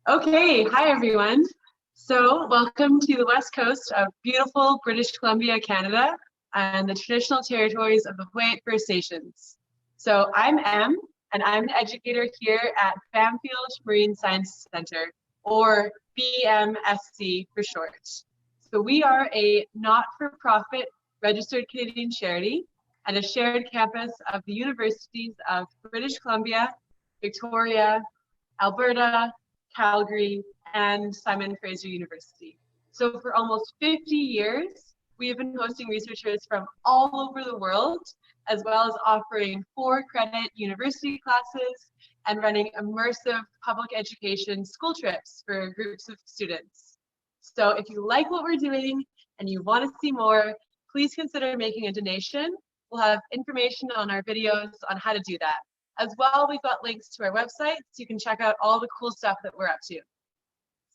Okay, hi everyone. So welcome to the west coast of beautiful British Columbia, Canada, and the traditional territories of the Hawaiian First Nations. So I'm Em, and I'm an educator here at Bamfield Marine Science Centre, or BMSC for short. So we are a not-for-profit registered Canadian charity and a shared campus of the universities of British Columbia, Victoria, Alberta, Calgary, and Simon Fraser University. So for almost 50 years, we have been hosting researchers from all over the world, as well as offering 4-credit university classes and running immersive public education school trips for groups of students. So if you like what we're doing and you want to see more, please consider making a donation. We'll have information on our videos on how to do that. As well, we've got links to our website, so you can check out all the cool stuff that we're up to.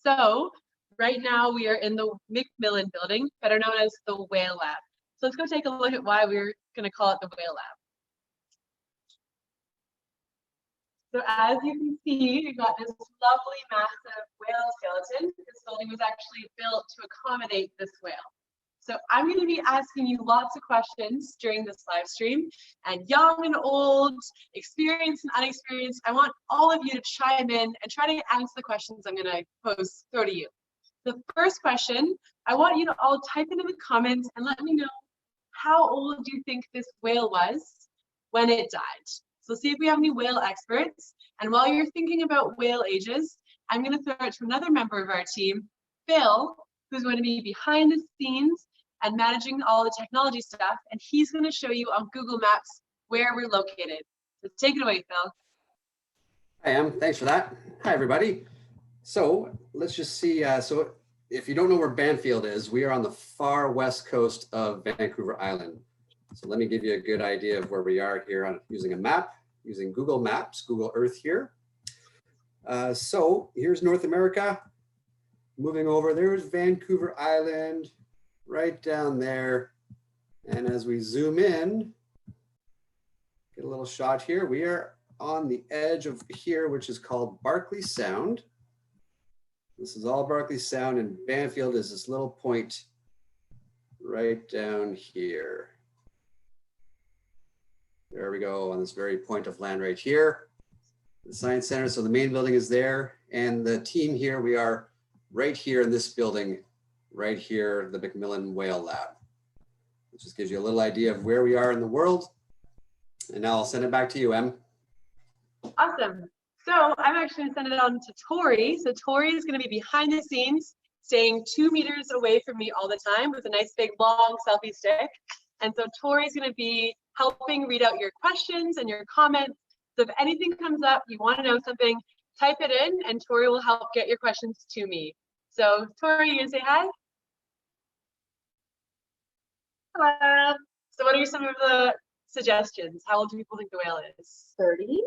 So right now we are in the Macmillan building, better known as the Whale Lab. So let's go take a look at why we're going to call it the Whale Lab. So as you can see, we've got this lovely, massive whale skeleton. This building was actually built to accommodate this whale. So I'm going to be asking you lots of questions during this live stream, and young and old, experienced and unexperienced, I want all of you to chime in and try to answer the questions I'm going to throw to you. The first question, I want you to all type into the comments and let me know how old do you think this whale was when it died. So see if we have any whale experts. And while you're thinking about whale ages, I'm going to throw it to another member of our team, Phil, who's going to be behind the scenes and managing all the technology stuff, and he's going to show you on Google Maps where we're located. So take it away, Phil. Hi, Em. Thanks for that. Hi, everybody. So let's just see. So if you don't know where Banfield is, we are on the far west coast of Vancouver Island. So let me give you a good idea of where we are here on using a map, using Google Maps, Google Earth here. So here's North America. Moving over, there's Vancouver Island, right down there. And as we zoom in, get a little shot here, we are on the edge of here, which is called Barkley Sound. This is all Barkley Sound, and Banfield is this little point right down here. There we go, on this very point of land right here. The Science Center, so the main building is there, and the team here, we are right here in this building, right here, the Macmillan Whale Lab. It just gives you a little idea of where we are in the world. And now I'll send it back to you, Em. Awesome. So I'm actually going to send it on to Tori. So Tori is going to be behind the scenes, staying 2 meters away from me all the time with a nice big long selfie stick. And so Tori's going to be helping read out your questions and your comments. So if anything comes up, you want to know something, type it in and Tori will help get your questions to me. So Tori, you gonna say hi? Hello. So what are some of the suggestions? How old do people think the whale is? 30,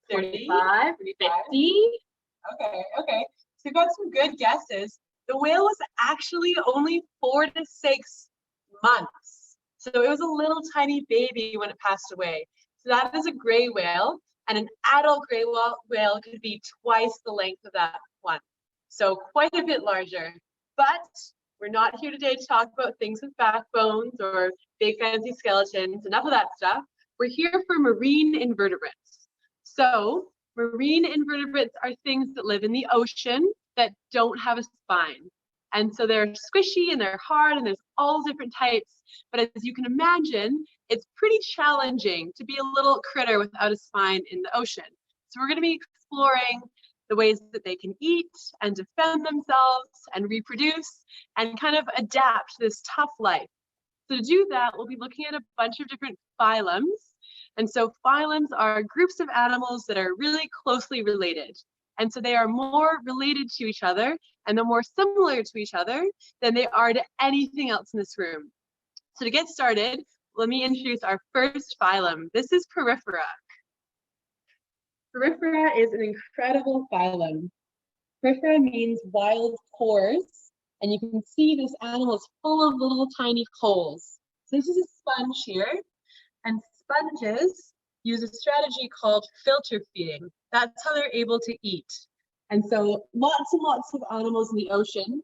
30, 25, 50. Okay. So we've got some good guesses. The whale was actually only 4 to 6 months. So it was a little tiny baby when it passed away. So that is a gray whale, and an adult gray whale could be twice the length of that one. So quite a bit larger. But we're not here today to talk about things with backbones or big fancy skeletons, enough of that stuff. We're here for marine invertebrates. So marine invertebrates are things that live in the ocean that don't have a spine. And so they're squishy and they're hard and there's all different types. But as you can imagine, it's pretty challenging to be a little critter without a spine in the ocean. So we're going to be exploring the ways that they can eat and defend themselves and reproduce and kind of adapt to this tough life. So to do that, we'll be looking at a bunch of different phylums. And so phylums are groups of animals that are really closely related. And so they are more related to each other and they're more similar to each other than they are to anything else in this room. So to get started, let me introduce our first phylum. This is Porifera. Porifera is an incredible phylum. Porifera means wild pores, and you can see this animal is full of little tiny holes. So this is a sponge here, and sponges use a strategy called filter feeding. That's how they're able to eat. And so lots and lots of animals in the ocean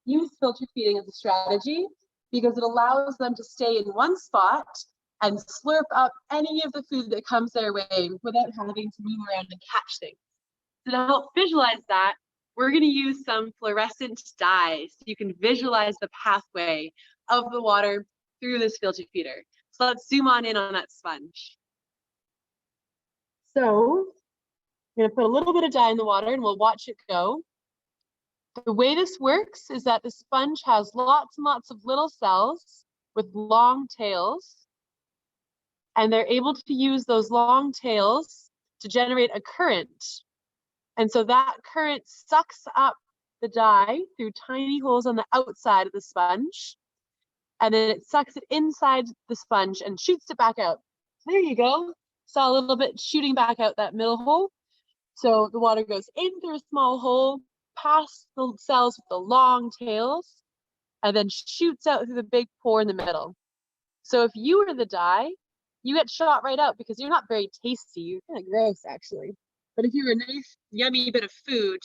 use filter feeding as a strategy because it allows them to stay in one spot and slurp up any of the food that comes their way without having to move around and catch things. So to help visualize that, we're going to use some fluorescent dyes so you can visualize the pathway of the water through this filter feeder. So let's zoom on in on that sponge. So I'm going to put a little bit of dye in the water and we'll watch it go. The way this works is that the sponge has lots and lots of little cells with long tails, and they're able to use those long tails to generate a current. And so that current sucks up the dye through tiny holes on the outside of the sponge, and then it sucks it inside the sponge and shoots it back out. So there you go. Saw a little bit shooting back out that middle hole. So the water goes in through a small hole, past the cells with the long tails, and then shoots out through the big pore in the middle. So if you were the dye, you get shot right out because you're not very tasty. You're kind of gross, actually. But if you were a nice, yummy bit of food,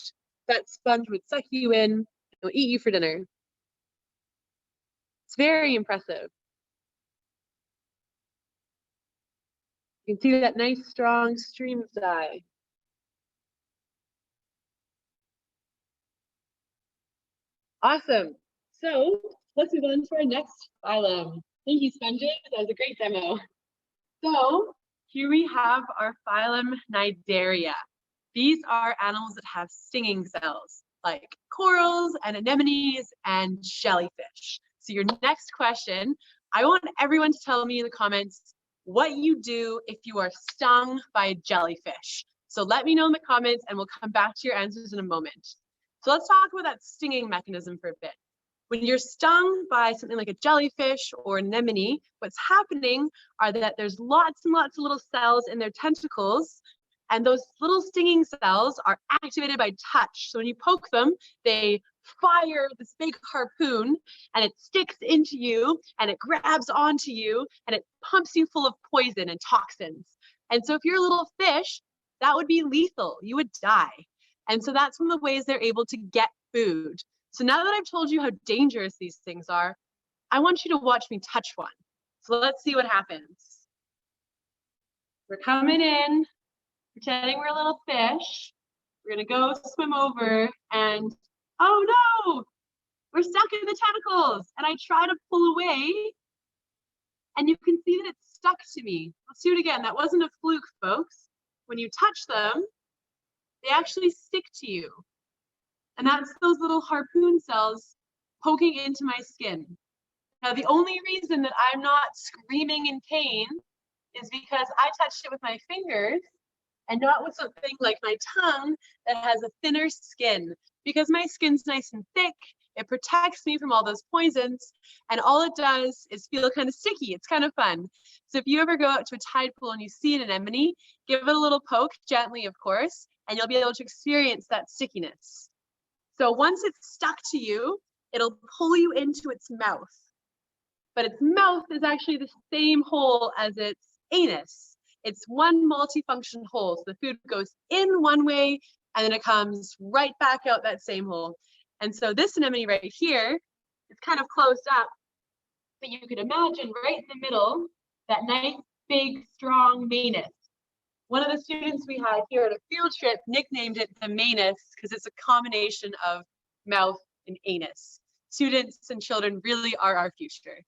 that sponge would suck you in and will eat you for dinner. It's very impressive. You can see that nice, strong stream of dye. Awesome. So let's move on to our next phylum. Thank you, sponges. That was a great demo. So here we have our phylum Cnidaria. These are animals that have stinging cells, like corals and anemones and jellyfish. So your next question, I want everyone to tell me in the comments what you do if you are stung by a jellyfish. So let me know in the comments and we'll come back to your answers in a moment. So let's talk about that stinging mechanism for a bit. When you're stung by something like a jellyfish or anemone, what's happening are that there's lots and lots of little cells in their tentacles, and those little stinging cells are activated by touch. So when you poke them, they fire this big harpoon and it sticks into you and it grabs onto you and it pumps you full of poison and toxins. And so if you're a little fish, that would be lethal. You would die. And so that's one of the ways they're able to get food. So now that I've told you how dangerous these things are, I want you to watch me touch one. So let's see what happens. We're coming in, pretending we're a little fish. We're gonna go swim over and, oh no, we're stuck in the tentacles. And I try to pull away and you can see that it's stuck to me. Let's do it again. That wasn't a fluke, folks. When you touch them, they actually stick to you. And that's those little harpoon cells poking into my skin. Now, the only reason that I'm not screaming in pain is because I touched it with my fingers and not with something like my tongue that has a thinner skin. Because my skin's nice and thick, it protects me from all those poisons, and all it does is feel kind of sticky. It's kind of fun. So if you ever go out to a tide pool and you see an anemone, give it a little poke, gently of course, and you'll be able to experience that stickiness. So once it's stuck to you, it'll pull you into its mouth. But its mouth is actually the same hole as its anus. It's one multifunction hole. So the food goes in one way and then it comes right back out that same hole. And so this anemone right here is kind of closed up, but you could imagine right in the middle, that nice, big, strong manus. One of the students we had here at a field trip nicknamed it the manus because it's a combination of mouth and anus. Students and children really are our future.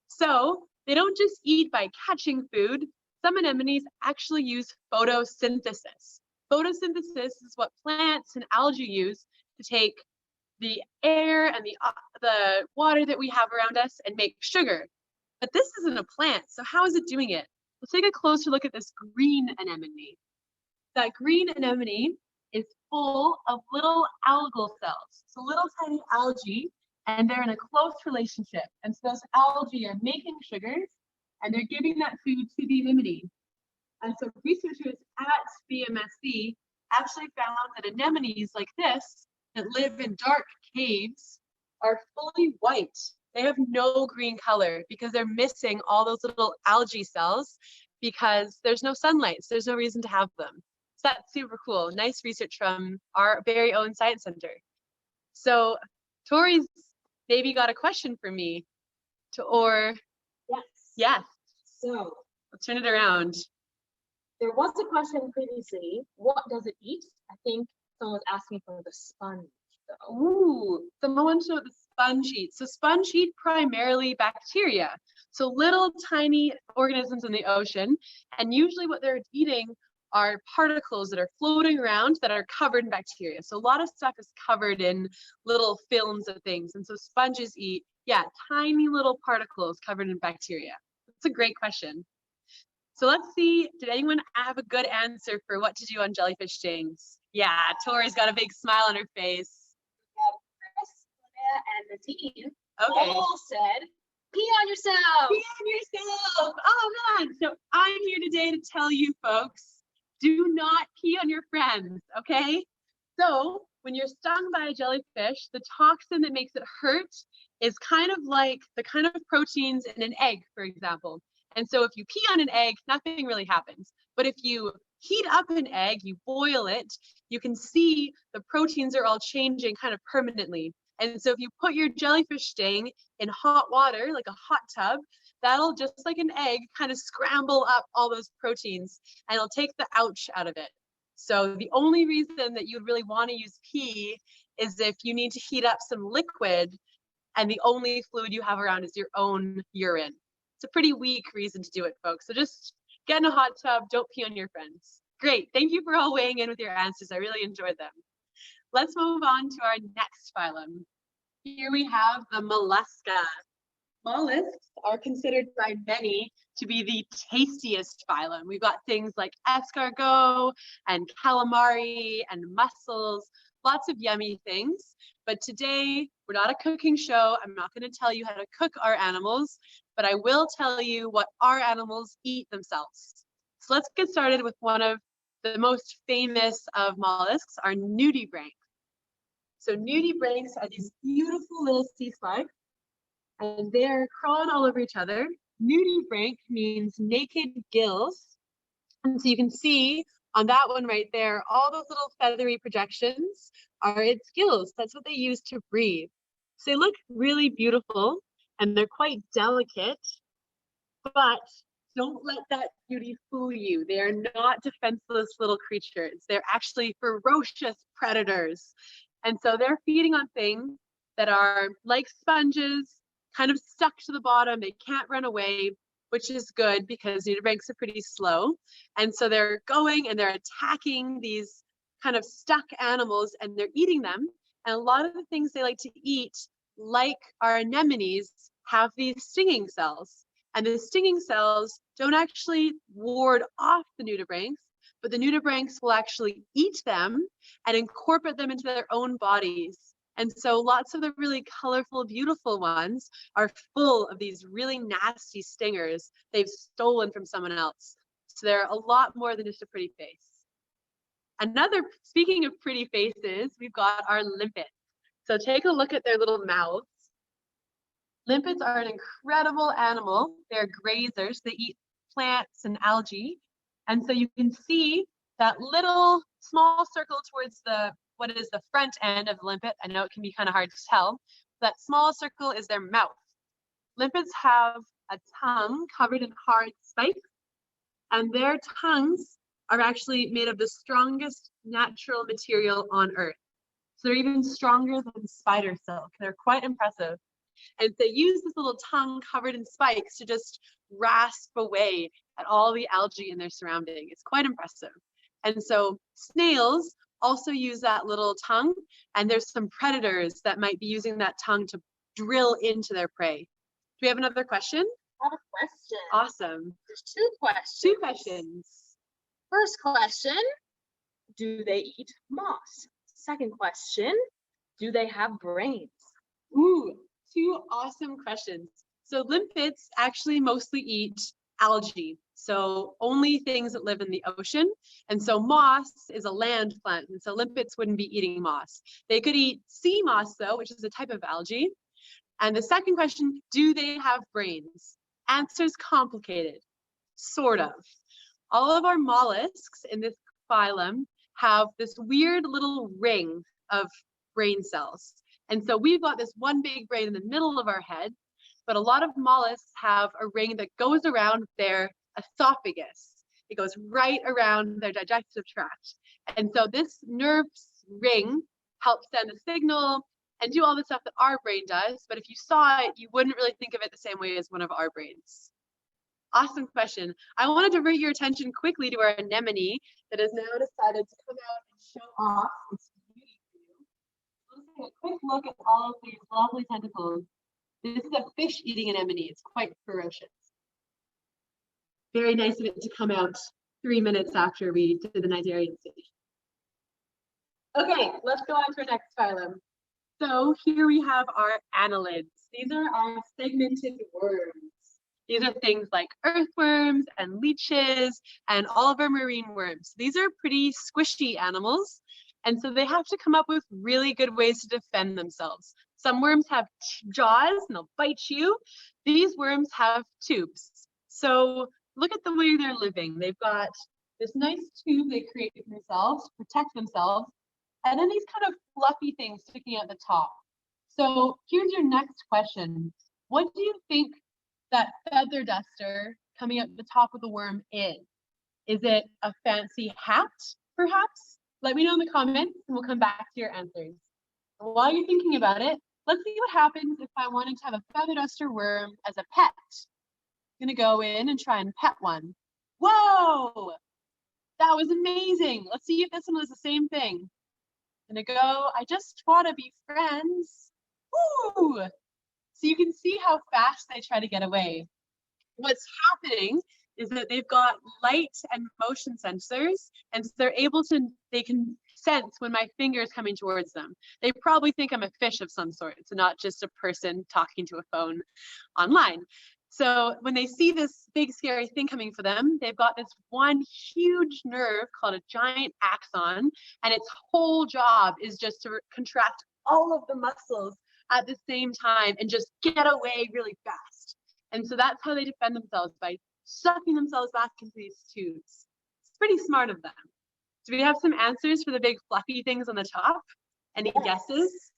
So they don't just eat by catching food. Some anemones actually use photosynthesis. Photosynthesis is what plants and algae use to take the air and the water that we have around us and make sugar. But this isn't a plant, so how is it doing it? Let's take a closer look at this green anemone. That green anemone is full of little algal cells, so little tiny algae, and they're in a close relationship. And so those algae are making sugars, and they're giving that food to the anemone. And so researchers at BMSC actually found that anemones like this that live in dark caves are fully white. They have no green color because they're missing all those little algae cells because there's no sunlight, so there's no reason to have them. So that's super cool. Nice research from our very own science center. So Tori's maybe got a question for me, or Yes. yes. So Let's turn it around. there was a question previously. What does it eat? I think someone was asking for the sponge. Though. Ooh, someone wants to know what the sponge eats. So sponge eat primarily bacteria. So little tiny organisms in the ocean. And usually what they're eating are particles that are floating around that are covered in bacteria. So a lot of stuff is covered in little films of things. And so sponges eat, yeah, tiny little particles covered in bacteria. That's a great question. So let's see, did anyone have a good answer for what to do on jellyfish stings? Yeah, Tori's got a big smile on her face. Chris, Linnea, and the team Okay. all said, pee on yourself. Be on yourself. Oh man. So I'm here today to tell you folks, do not pee on your friends, okay? So when you're stung by a jellyfish, the toxin that makes it hurt is kind of like the kind of proteins in an egg, for example. And so if you pee on an egg, nothing really happens. But if you heat up an egg, you boil it, you can see the proteins are all changing kind of permanently. And so if you put your jellyfish sting in hot water, like a hot tub, that'll, just like an egg, kind of scramble up all those proteins and it'll take the ouch out of it. So the only reason that you'd really want to use pee is if you need to heat up some liquid and the only fluid you have around is your own urine. It's a pretty weak reason to do it, folks. So just get in a hot tub, don't pee on your friends. Great, thank you for all weighing in with your answers. I really enjoyed them. Let's move on to our next phylum. Here we have the mollusca. Mollusks are considered by many to be the tastiest phylum. We've got things like escargot and calamari and mussels, lots of yummy things. But today, we're not a cooking show. I'm not going to tell you how to cook our animals, but I will tell you what our animals eat themselves. So let's get started with one of the most famous of mollusks, our nudibranch. So nudibranchs are these beautiful little sea slugs, and they're crawling all over each other. Nudibranch means naked gills. And so you can see on that one right there, all those little feathery projections are its gills. That's what they use to breathe. So they look really beautiful and they're quite delicate, but don't let that beauty fool you. They are not defenseless little creatures. They're actually ferocious predators. And so they're feeding on things that are like sponges, kind of stuck to the bottom. They can't run away, which is good because nudibranchs are pretty slow. And so they're going and they're attacking these kind of stuck animals and they're eating them. And a lot of the things they like to eat, like our anemones, have these stinging cells. And the stinging cells don't actually ward off the nudibranchs, but the nudibranchs will actually eat them and incorporate them into their own bodies. And so lots of the really colorful, beautiful ones are full of these really nasty stingers they've stolen from someone else. So they're a lot more than just a pretty face. Speaking of pretty faces, we've got our limpets. So take a look at their little mouths. Limpets are an incredible animal. They're grazers. They eat plants and algae. And so you can see that little small circle towards what is the front end of the limpet. I know it can be kind of hard to tell. That small circle is their mouth. Limpets have a tongue covered in hard spikes, and their tongues are actually made of the strongest natural material on Earth. So they're even stronger than spider silk. They're quite impressive. And they use this little tongue covered in spikes to just rasp away at all the algae in their surrounding. It's quite impressive. And so snails also use that little tongue, and there's some predators that might be using that tongue to drill into their prey. Do we have another question? I have a question. Awesome. There's two questions. Two questions. First question, do they eat moss? Second question, do they have brains? Ooh, two awesome questions. So limpets actually mostly eat algae, so only things that live in the ocean. And so moss is a land plant, and so limpets wouldn't be eating moss. They could eat sea moss though, which is a type of algae. And the second question, do they have brains? Answer's complicated, sort of. All of our mollusks in this phylum have this weird little ring of brain cells. And so we've got this one big brain in the middle of our head, but a lot of mollusks have a ring that goes around their esophagus. It goes right around their digestive tract. And so this nerve ring helps send a signal and do all the stuff that our brain does. But if you saw it, you wouldn't really think of it the same way as one of our brains. Awesome question. I want to divert your attention quickly to our anemone that has now decided to come out and show off its beauty for you. Let's take a quick look at all of these lovely tentacles. This is a fish-eating anemone. It's quite ferocious. Very nice of it to come out 3 minutes after we did the Nidarian stage. Okay, let's go on to our next phylum. So here we have our annelids. These are our segmented worms. These are things like earthworms and leeches and all of our marine worms. These are pretty squishy animals, and so they have to come up with really good ways to defend themselves. Some worms have jaws and they'll bite you. These worms have tubes. So look at the way they're living. They've got this nice tube they create for themselves to protect themselves, and then these kind of fluffy things sticking out the top. So here's your next question. What do you think that feather duster coming out the top of the worm is? Is it a fancy hat, perhaps? Let me know in the comments and we'll come back to your answers. And while you're thinking about it, let's see what happens if I wanted to have a feather duster worm as a pet. I'm gonna go in and try and pet one. Whoa, that was amazing. Let's see if this one does the same thing. I'm gonna go, I just wanna be friends. Woo! So you can see how fast they try to get away. What's happening is that they've got light and motion sensors, and so they can sense when my finger is coming towards them. They probably think I'm a fish of some sort, so not just a person talking to a phone online. So when they see this big scary thing coming for them, they've got this one huge nerve called a giant axon, and its whole job is just to contract all of the muscles at the same time and just get away really fast. And so that's how they defend themselves, by sucking themselves back into these tubes. It's pretty smart of them. Do we have some answers for the big fluffy things on the top? Any guesses?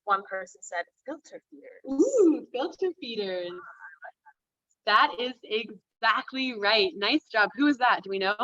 One person said filter feeders. Ooh, filter feeders. That is exactly right. Nice job. Who is that? Do we know?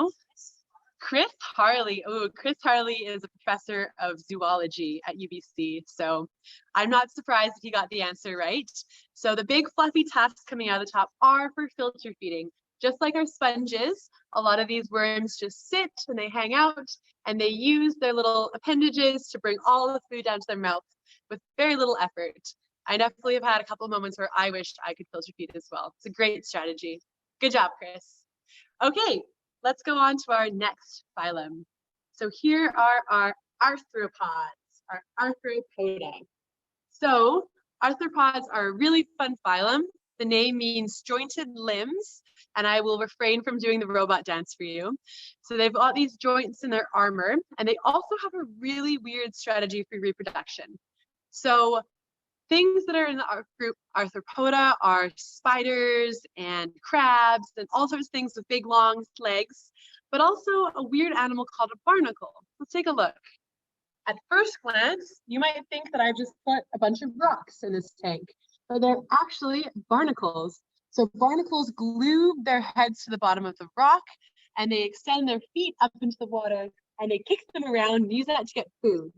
Chris Harley. Oh, Chris Harley is a professor of zoology at UBC. So I'm not surprised if he got the answer right. So the big fluffy tufts coming out of the top are for filter feeding. Just like our sponges, a lot of these worms just sit and they hang out and they use their little appendages to bring all the food down to their mouth with very little effort. I definitely have had a couple of moments where I wished I could filter feed as well. It's a great strategy. Good job, Chris. Okay, let's go on to our next phylum. So here are our arthropods, our arthropoda. So arthropods are a really fun phylum. The name means jointed limbs, and I will refrain from doing the robot dance for you. So they've got these joints in their armor, and they also have a really weird strategy for reproduction. So things that are in the group Arthropoda are spiders and crabs and all sorts of things with big long legs, but also a weird animal called a barnacle. Let's take a look. At first glance, you might think that I've just put a bunch of rocks in this tank, but they're actually barnacles. So barnacles glue their heads to the bottom of the rock, and they extend their feet up into the water, and they kick them around and use that to get food.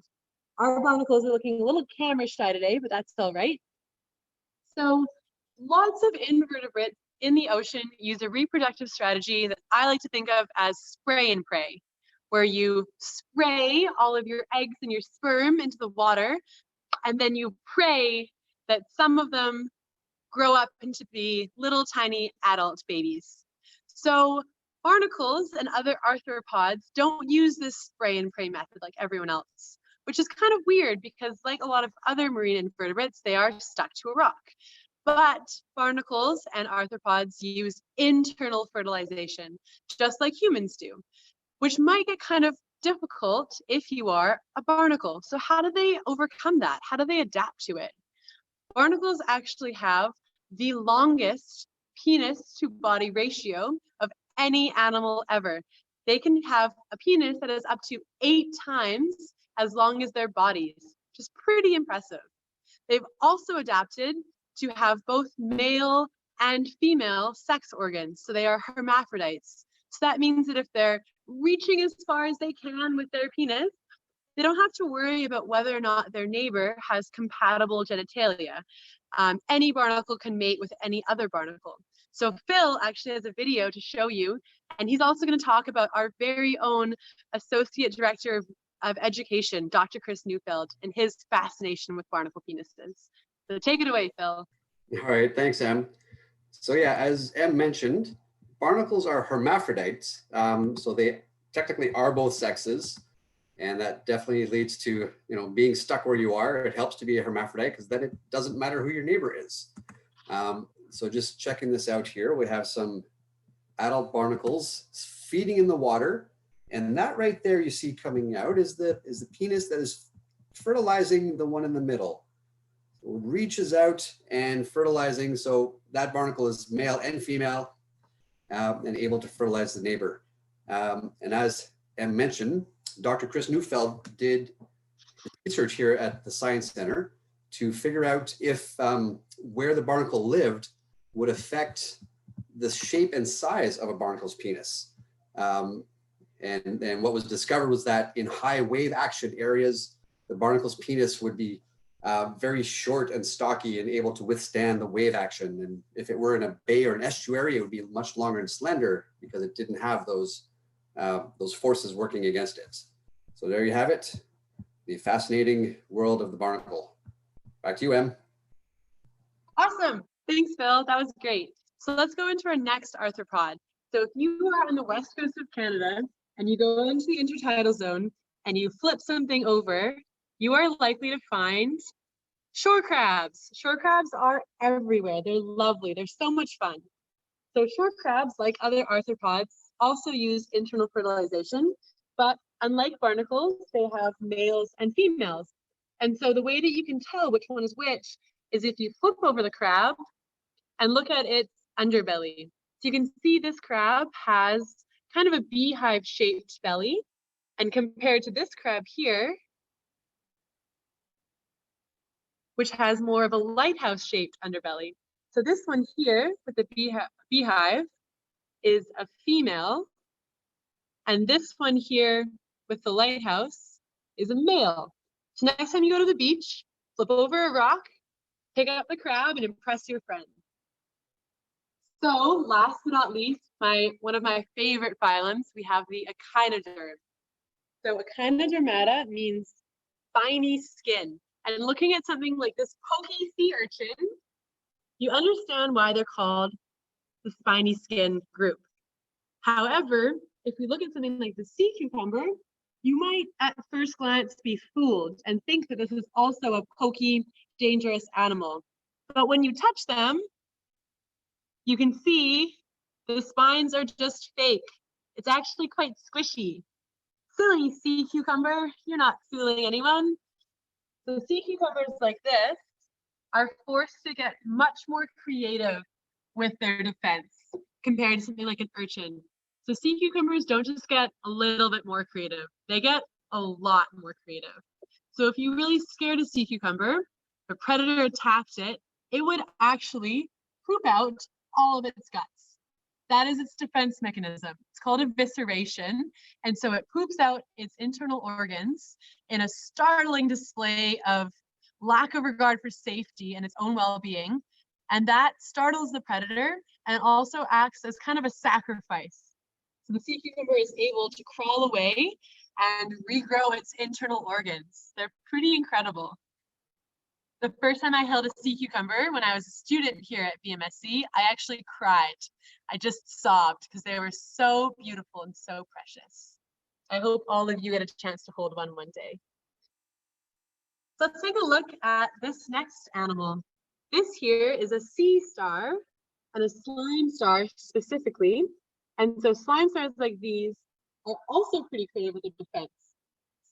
Our barnacles are looking a little camera shy today, but that's all right. So lots of invertebrates in the ocean use a reproductive strategy that I like to think of as spray and pray, where you spray all of your eggs and your sperm into the water, and then you pray that some of them grow up into be little tiny adult babies. So barnacles and other arthropods don't use this spray and pray method like everyone else, which is kind of weird because like a lot of other marine invertebrates, they are stuck to a rock. But barnacles and arthropods use internal fertilization, just like humans do, which might get kind of difficult if you are a barnacle. So how do they overcome that? How do they adapt to it? Barnacles actually have the longest penis to body ratio of any animal ever. They can have a penis that is up to 8 times as long as their bodies, which is pretty impressive. They've also adapted to have both male and female sex organs. So they are hermaphrodites. So that means that if they're reaching as far as they can with their penis, they don't have to worry about whether or not their neighbor has compatible genitalia. Any barnacle can mate with any other barnacle. So Phil actually has a video to show you, and he's also going to talk about our very own Associate Director of Education, Dr. Chris Neufeld, and his fascination with barnacle penises. So take it away, Phil. All right, thanks, Em. So yeah, as Em mentioned, barnacles are hermaphrodites. So they technically are both sexes. And that definitely leads to, being stuck where you are. It helps to be a hermaphrodite because then it doesn't matter who your neighbor is. So just checking this out here, we have some adult barnacles feeding in the water. And that right there you see coming out is the penis that is fertilizing the one in the middle. So it reaches out and fertilizing. So that barnacle is male and female and able to fertilize the neighbor. And as Em mentioned, Dr. Chris Neufeld did research here at the Science Center to figure out if where the barnacle lived would affect the shape and size of a barnacle's penis. And what was discovered was that in high wave action areas, the barnacle's penis would be very short and stocky and able to withstand the wave action. And if it were in a bay or an estuary, it would be much longer and slender because it didn't have those forces working against it. So there you have it, the fascinating world of the barnacle. Back to you, Em. Awesome. Thanks, Phil. That was great. So let's go into our next arthropod. So if you are on the west coast of Canada and you go into the intertidal zone and you flip something over, you are likely to find shore crabs. Shore crabs are everywhere. They're lovely. They're so much fun. So shore crabs, like other arthropods, also use internal fertilization, but unlike barnacles, they have males and females. And so the way that you can tell which one is which is if you flip over the crab and look at its underbelly. So you can see this crab has kind of a beehive shaped belly. And compared to this crab here, which has more of a lighthouse shaped underbelly. So this one here with the beehive is a female. And this one here with the lighthouse is a male. So next time you go to the beach, flip over a rock, pick up the crab and impress your friend. So last but not least, one of my favorite phylums, we have the echinoderm. So echinodermata means spiny skin. And looking at something like this pokey sea urchin, you understand why they're called the spiny skin group. However, if we look at something like the sea cucumber, you might at first glance be fooled and think that this is also a pokey, dangerous animal. But when you touch them, you can see the spines are just fake. It's actually quite squishy. Silly sea cucumber, you're not fooling anyone. So sea cucumbers like this are forced to get much more creative with their defense compared to something like an urchin. So sea cucumbers don't just get a little bit more creative, they get a lot more creative. So if you're really scared of sea cucumber, if a predator attacked it, it would actually poop out all of its guts. That is its defense mechanism. It's called evisceration. And so it poops out its internal organs in a startling display of lack of regard for safety and its own well-being. And that startles the predator and also acts as kind of a sacrifice. So the sea cucumber is able to crawl away and regrow its internal organs. They're pretty incredible. The first time I held a sea cucumber when I was a student here at BMSC, I actually cried. I just sobbed because they were so beautiful and so precious. I hope all of you get a chance to hold one day. So let's take a look at this next animal. This here is a sea star and a slime star specifically. And so slime stars like these are also pretty creative with their defense.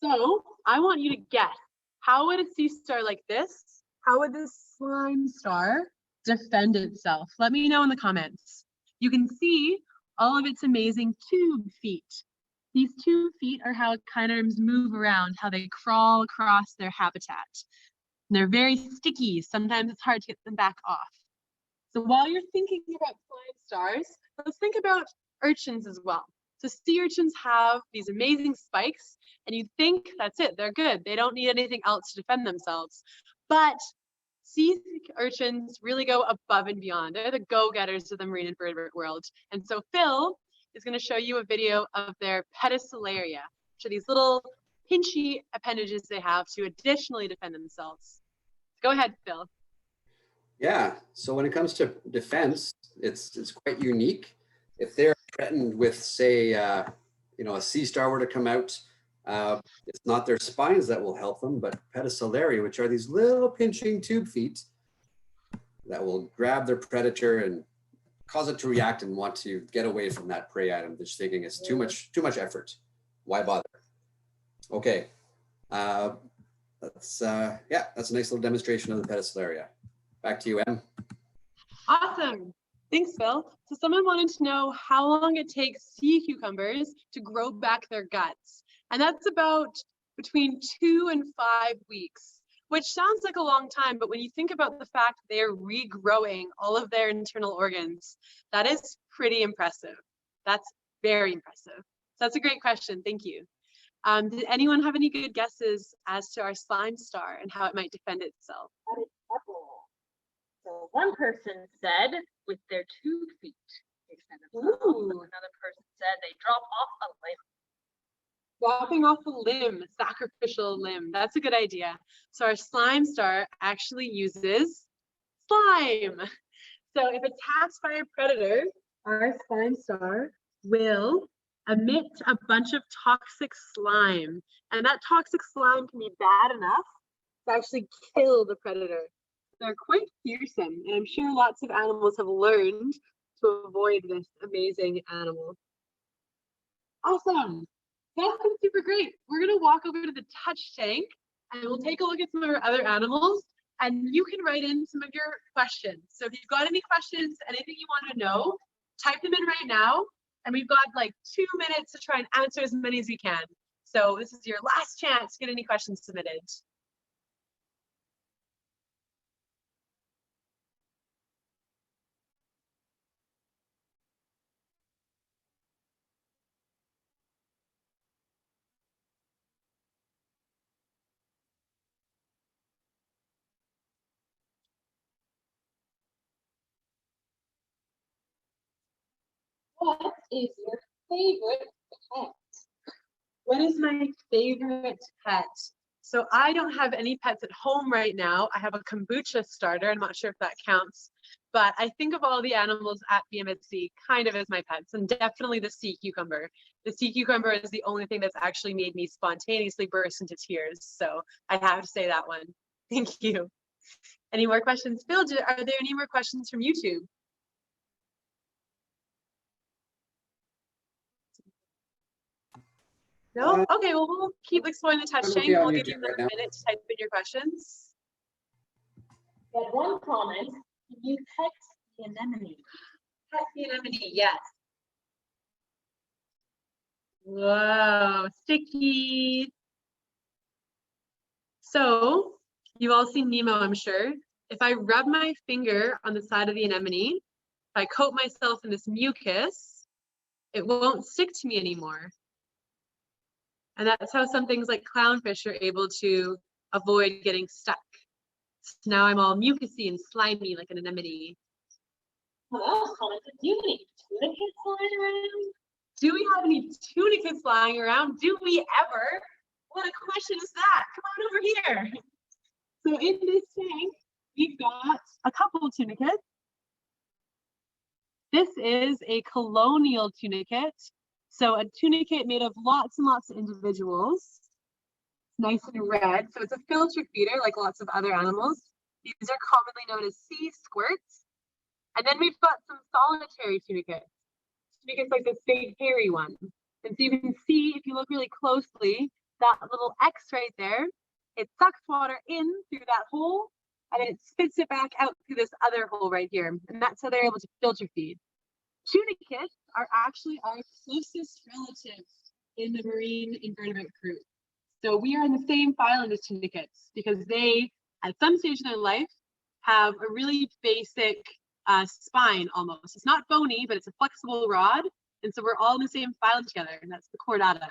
So I want you to guess, how would a sea star like this, how would this slime star defend itself? Let me know in the comments. You can see all of its amazing tube feet. These tube feet are how echinoderms move around, how they crawl across their habitat. And they're very sticky. Sometimes it's hard to get them back off. So while you're thinking about slime stars, let's think about urchins as well. So sea urchins have these amazing spikes, and you think that's it, they're good. They don't need anything else to defend themselves. But sea urchins really go above and beyond. They're the go-getters of the marine invertebrate world. And so Phil is going to show you a video of their pedestalaria, which are these little pinchy appendages they have to additionally defend themselves. Go ahead, Phil. Yeah, so when it comes to defense, it's quite unique. If they're threatened with, say, you know, a sea star were to come out, it's not their spines that will help them, but pedestalaria, which are these little pinching tube feet that will grab their predator and cause it to react and want to get away from that prey item that's thinking it's too much effort. Why bother? Okay, that's a nice little demonstration of the pedestalaria. Back to you, Em. Awesome. Thanks, Phil. So someone wanted to know how long it takes sea cucumbers to grow back their guts. And that's about between 2 and 5 weeks, which sounds like a long time, but when you think about the fact they're regrowing all of their internal organs, that is pretty impressive. That's very impressive. So that's a great question. Thank you. Did anyone have any good guesses as to our slime star and how it might defend itself? So one person said with their 2 feet, they defend themselves. Another person said they drop off a limb. Dropping off a limb, sacrificial limb. That's a good idea. So our slime star actually uses slime. So if attacked by a predator, our slime star will emit a bunch of toxic slime. And that toxic slime can be bad enough to actually kill the predator. They're quite fearsome, and I'm sure lots of animals have learned to avoid this amazing animal. Awesome. That's been super great. We're going to walk over to the touch tank and we'll take a look at some of our other animals, and you can write in some of your questions. So if you've got any questions, anything you want to know, type them in right now. And we've got like 2 minutes to try and answer as many as we can. So this is your last chance to get any questions submitted. What is your favorite pet? What is my favorite pet? So I don't have any pets at home right now. I have a kombucha starter. I'm not sure if that counts, but I think of all the animals at BMSC kind of as my pets, and definitely the sea cucumber. The sea cucumber is the only thing that's actually made me spontaneously burst into tears. So I'd have to say that one. Thank you. Any more questions? Phil, are there any more questions from YouTube? No? Okay, well, we'll keep exploring the touch tank. We'll give you another minute to type in your questions. We had one comment. Can you pet the anemone? Pet the anemone, yes. Whoa, sticky. So, you've all seen Nemo, I'm sure. If I rub my finger on the side of the anemone, if I coat myself in this mucus, it won't stick to me anymore. And that's how some things like clownfish are able to avoid getting stuck. So now I'm all mucusy and slimy like an anemone. What else commented? Do you have any tunicates flying around? Do we have any tunicates flying around? Do we ever? What a question is that? Come on over here. So in this tank, we've got a couple of tunicates. This is a colonial tunicate. So a tunicate made of lots and lots of individuals. Nice and red. So it's a filter feeder like lots of other animals. These are commonly known as sea squirts. And then we've got some solitary tunicates. Tunicates like this big hairy one. And so you can see, if you look really closely, that little X right there, it sucks water in through that hole and it spits it back out through this other hole right here. And that's how they're able to filter feed. tunicates are actually our closest relatives in the marine invertebrate group. So we are in the same phylum as tunicates because they, at some stage in their life, have a really basic spine almost. It's not bony, but it's a flexible rod. And so we're all in the same phylum together, and that's the chordata.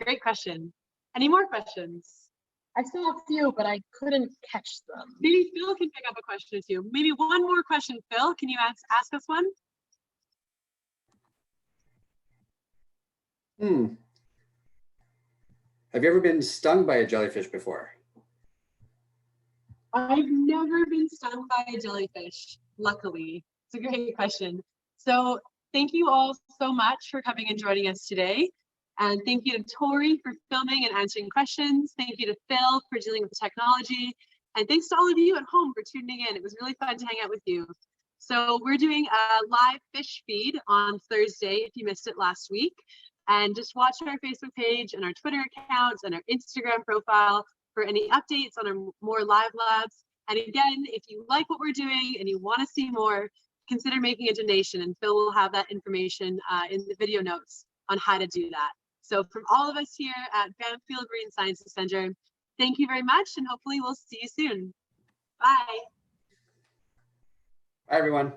Great question. Any more questions? I saw a few, but I couldn't catch them. Maybe Phil can pick up a question or two. Maybe one more question, Phil. Can you ask us one? Have you ever been stung by a jellyfish before? I've never been stung by a jellyfish, luckily. It's a great question. So thank you all so much for coming and joining us today. And thank you to Tori for filming and answering questions. Thank you to Phil for dealing with the technology. And thanks to all of you at home for tuning in. It was really fun to hang out with you. So we're doing a live fish feed on Thursday if you missed it last week. And just watch our Facebook page and our Twitter accounts and our Instagram profile for any updates on our more live labs. And again, if you like what we're doing and you want to see more, consider making a donation, and Phil will have that information in the video notes on how to do that. So from all of us here at Banfield Marine Sciences Center, thank you very much, and hopefully we'll see you soon. Bye. Bye, everyone.